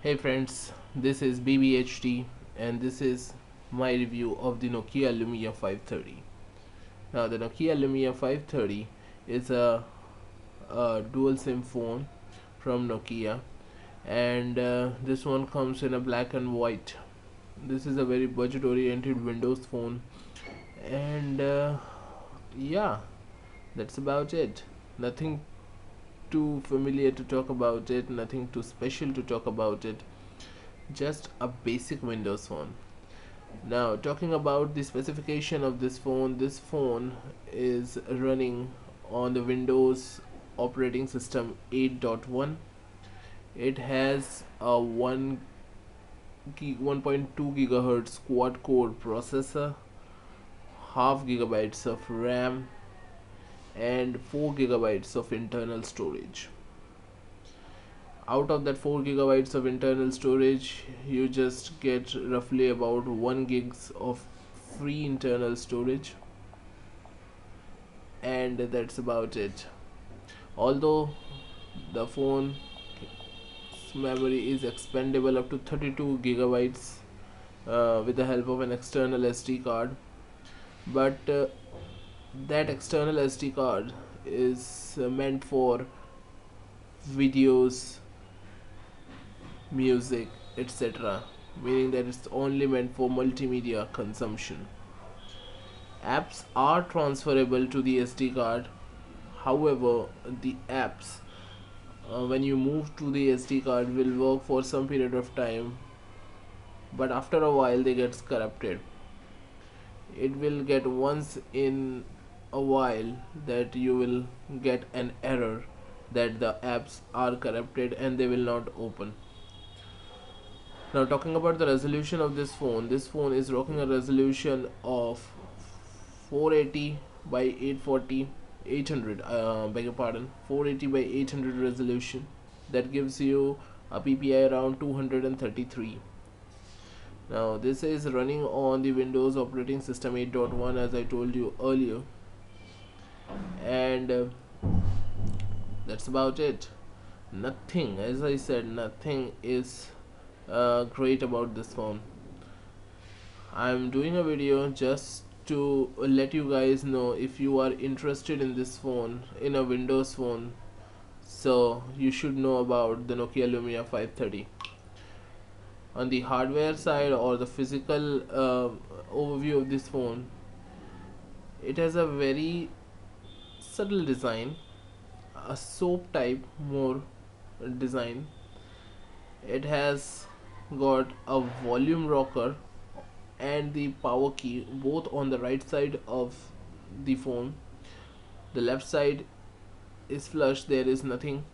Hey friends, this is BBHD and this is my review of the Nokia Lumia 530. Now the Nokia Lumia 530 is a dual SIM phone from Nokia, and this one comes in a black and white. This is a very budget oriented Windows phone, and yeah, that's about it. Nothing too familiar to talk about it, nothing too special to talk about it, just a basic Windows phone. Now, talking about the specification of this phone is running on the Windows operating system 8.1. It has a 1.2 gigahertz quad core processor, half gigabytes of RAM, and 4 gigabytes of internal storage. Out of that 4 gigabytes of internal storage, you just get roughly about 1 gigs of free internal storage, and that's about it. Although the phone's memory is expandable up to 32 gigabytes with the help of an external SD card, but that external SD card is meant for videos, music, etc., meaning that it's only meant for multimedia consumption. Apps are transferable to the SD card. However, the apps, when you move to the SD card, will work for some period of time, but after a while they get corrupted. It will get once in a while that you will get an error that the apps are corrupted and they will not open. Now, talking about the resolution of this phone is rocking a resolution of 480 by 840 800, beg your pardon, 480 by 800 resolution. That gives you a PPI around 233. Now this is running on the Windows operating system 8.1, as I told you earlier, and that's about it. Nothing, as I said, nothing is great about this phone. I'm doing a video just to let you guys know, if you are interested in this phone, in a Windows phone, so you should know about the Nokia Lumia 530. On the hardware side, or the physical overview of this phone, it has a very subtle design, a soap type more design. It has got a volume rocker and the power key both on the right side of the phone. The left side is flush, there is nothing.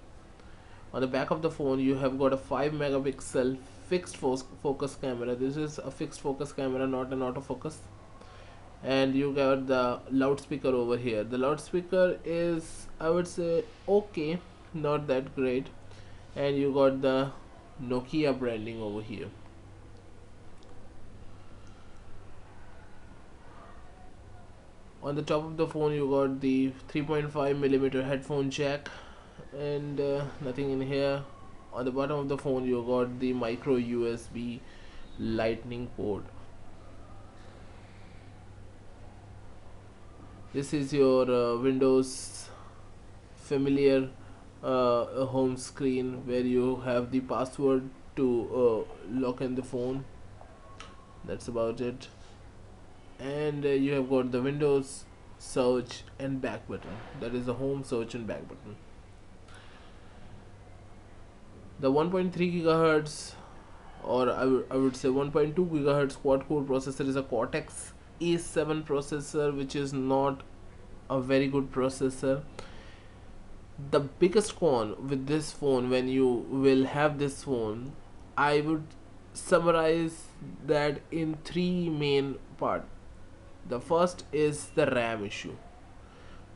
On the back of the phone you have got a 5 megapixel fixed focus camera. This is a fixed focus camera, not an autofocus. And you got the loudspeaker over here. The loudspeaker is, I would say, okay, not that great. And you got the Nokia branding over here. On the top of the phone you got the 3.5mm headphone jack, and nothing in here. On the bottom of the phone you got the micro USB lightning port. This is your Windows familiar home screen, where you have the password to lock in the phone. That's about it. And you have got the Windows search and back button. That is the home, search and back button. The 1.3 gigahertz, or I would say 1.2 gigahertz quad core processor is a Cortex A7 processor, which is not a very good processor. The biggest con with this phone, when you will have this phone, I would summarize that in three main parts. The first is the RAM issue.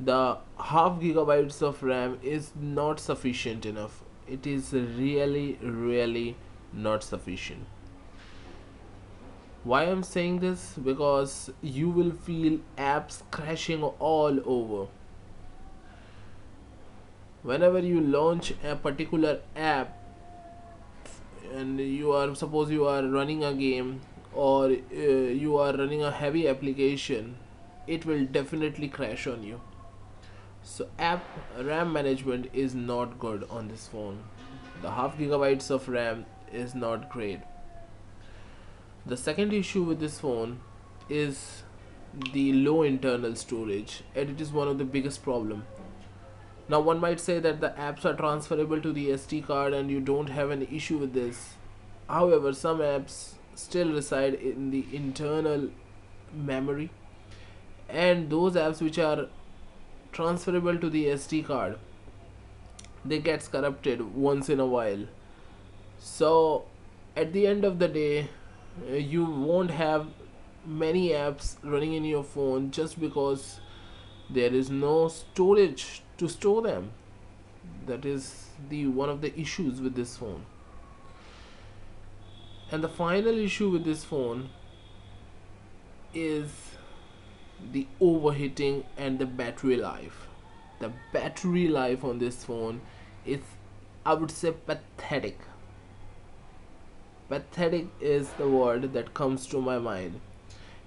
The half gigabytes of RAM is not sufficient enough. It is really not sufficient. Why I'm saying this? Because you will feel apps crashing all over. Whenever you launch a particular app and you are, suppose you are running a game, or you are running a heavy application, it will definitely crash on you. So app RAM management is not good on this phone. The half gigabytes of RAM is not great. The second issue with this phone is the low internal storage, and it is one of the biggest problem. Now one might say that the apps are transferable to the SD card and you don't have an issue with this. However, some apps still reside in the internal memory, and those apps which are transferable to the SD card, they gets corrupted once in a while. So at the end of the day, you won't have many apps running in your phone just because there is no storage to store them. That is the one of the issues with this phone. And the final issue with this phone is the overheating and the battery life. The battery life on this phone is, I would say, pathetic. Pathetic is the word that comes to my mind.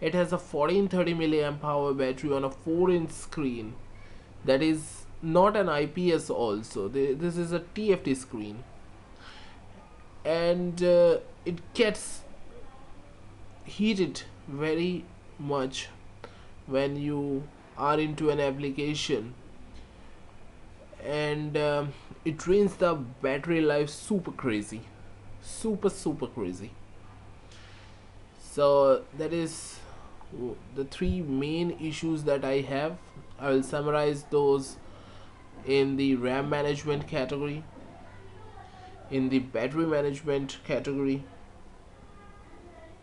It has a 1430 milliamp hour battery on a 4-inch screen. That is not an IPS also. This is a TFT screen. And it gets heated very much when you are into an application, and it drains the battery life super crazy, super crazy. So that is the three main issues that I have. I will summarize those in the RAM management category, in the battery management category,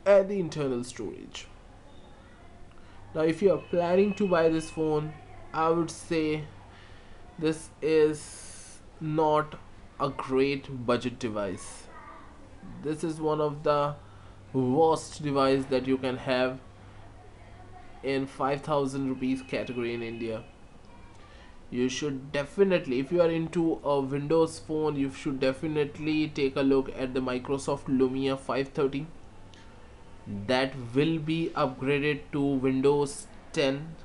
and the internal storage. Now if you are planning to buy this phone, I would say this is not a great budget device. This is one of the worst device that you can have in 5000 rupees category in India. You should definitely, if you are into a Windows phone, you should definitely take a look at the Microsoft Lumia 530. That will be upgraded to Windows 10,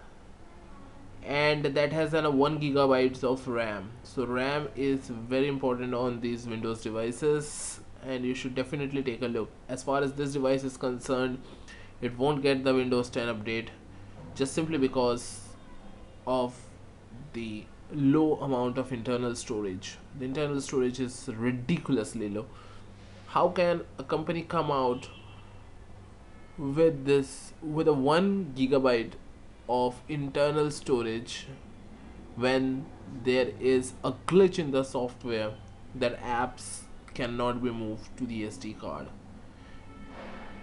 and that has a 1 gigabytes of RAM. So RAM is very important on these Windows devices, and you should definitely take a look. As far as this device is concerned, it won't get the Windows 10 update just simply because of the low amount of internal storage. The internal storage is ridiculously low. How can a company come out with this, with a 1 gigabyte of internal storage, when there is a glitch in the software that apps cannot be moved to the SD card?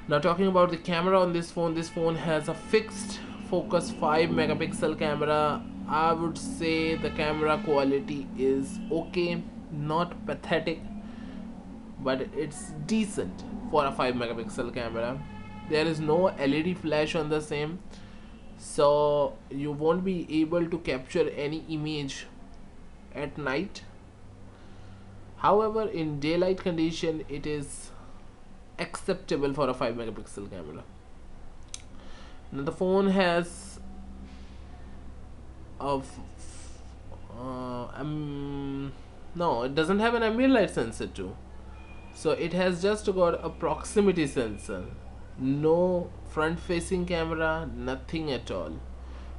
Now talking about the camera on this phone has a fixed focus 5 megapixel camera. I would say the camera quality is okay, not pathetic, but it's decent for a 5 megapixel camera. There is no LED flash on the same, so you won't be able to capture any image at night. However, in daylight condition it is acceptable for a 5 megapixel camera. Now the phone has a no, it doesn't have an ambient light sensor too. So it has just got a proximity sensor, no front facing camera, nothing at all.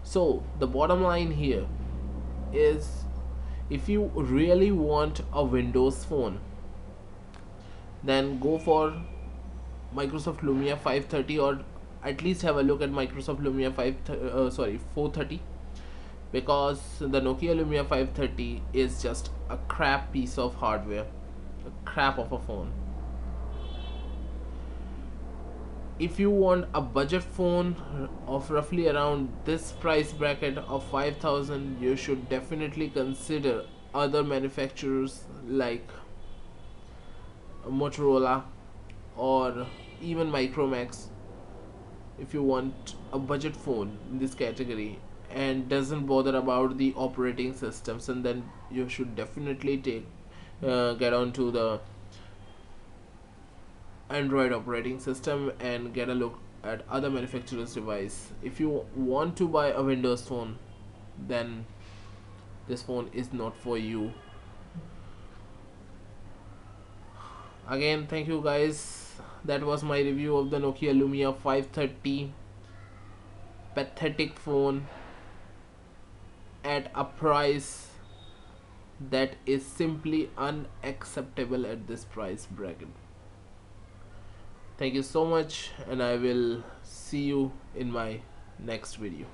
So the bottom line here is, if you really want a Windows phone, then go for Microsoft Lumia 530, or at least have a look at Microsoft Lumia 430, because the Nokia Lumia 530 is just a crap piece of hardware, a crap of a phone. If you want a budget phone of roughly around this price bracket of 5000, you should definitely consider other manufacturers like Motorola or even Micromax. If you want a budget phone in this category and doesn't bother about the operating systems, and then you should definitely get on to the, you should definitely consider Motorola or even Micromax. If you want a budget phone in this category and doesn't bother about the operating systems, and then you should definitely get on to the, you should definitely get on to the, you should definitely consider Motorola or even Micromax. Get on to the Android operating system and get a look at other manufacturers device. If you want to buy a Windows phone, then this phone is not for you. Again, thank you guys. That was my review of the Nokia Lumia 530. Pathetic phone at a price that is simply unacceptable at this price bracket. Thank you so much, and I will see you in my next video.